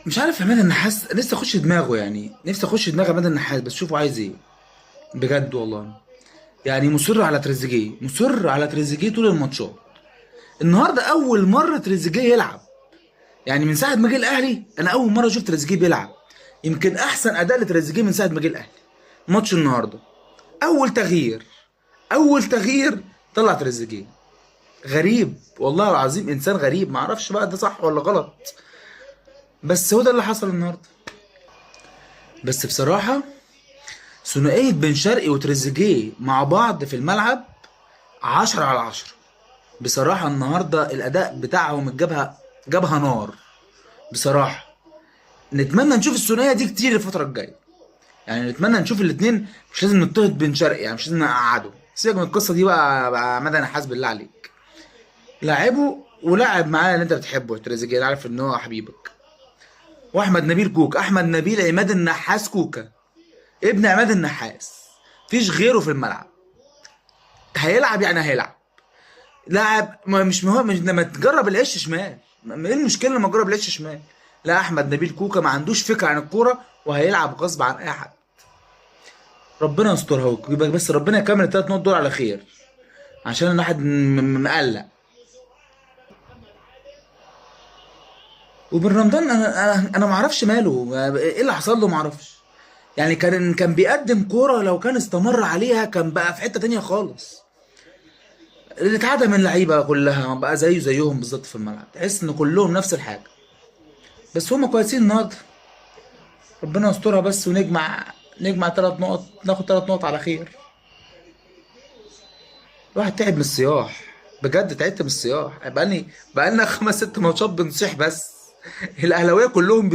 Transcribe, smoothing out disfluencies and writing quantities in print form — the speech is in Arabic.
مش عارف عماد النحاس، نفسي اخش دماغه، يعني نفسي اخش دماغ عماد النحاس، بس شوفوا عايز ايه. بجد والله. يعني مصر على تريزيجيه، مصر على تريزيجيه طول الماتشات. النهارده اول مره تريزيجيه يلعب، يعني من ساعه ما جه الاهلي انا اول مره اشوف تريزيجيه بيلعب. يمكن احسن اداء لتريزيجيه من ساعه ما جه الاهلي ماتش النهارده. اول تغيير، اول تغيير طلع تريزيجيه. غريب والله العظيم، انسان غريب، معرفش بقى ده صح ولا غلط، بس هو ده اللي حصل النهارده. بس بصراحه ثنائيه بن شرقي وتريزيجيه مع بعض في الملعب 10/10. بصراحه النهارده الاداء بتاعهم جابها نار بصراحه. نتمنى نشوف الثنائيه دي كتير الفتره الجايه، يعني نتمنى نشوف الاثنين. مش لازم نضطهد بن شرقي، يعني مش لازم نقعده، سيبك من القصه دي بقى مدى نحاس بالله عليك. لعبه ولعب معاه اللي انت بتحبه تريزيجيه، أنا عارف ان هو حبيبك. واحمد نبيل كوكا، احمد نبيل عماد النحاس كوكا، ابن عماد النحاس، مفيش غيره في الملعب. هيلعب يعني هيلعب. لاعب مش مهم، مش لما تجرب العيش شمال. ايه المشكله لما تجرب العيش شمال؟ لا، احمد نبيل كوكا ما عندوش فكره عن الكوره، وهيلعب غصب عن اي حد. ربنا يسترها يبقى، بس ربنا يكمل الثلاث نقط دول على خير، عشان الواحد مقلق. وبن رمضان انا ما اعرفش ماله، ايه اللي حصل له ما اعرفش. يعني كان بيقدم كوره، لو كان استمر عليها كان بقى في حته تانية خالص. اللي اتعدى من اللعيبه كلها بقى زيهم بالظبط في الملعب، تحس ان كلهم نفس الحاجه. بس هم كويسين النهارده، ربنا يسترها بس، نجمع 3 نقط، ناخد 3 نقط على خير. الواحد تعب من الصياح، بجد تعبت من الصياح. بقالنا 5 6 ماتشات بنصيح بس. الاهلاويه كلهم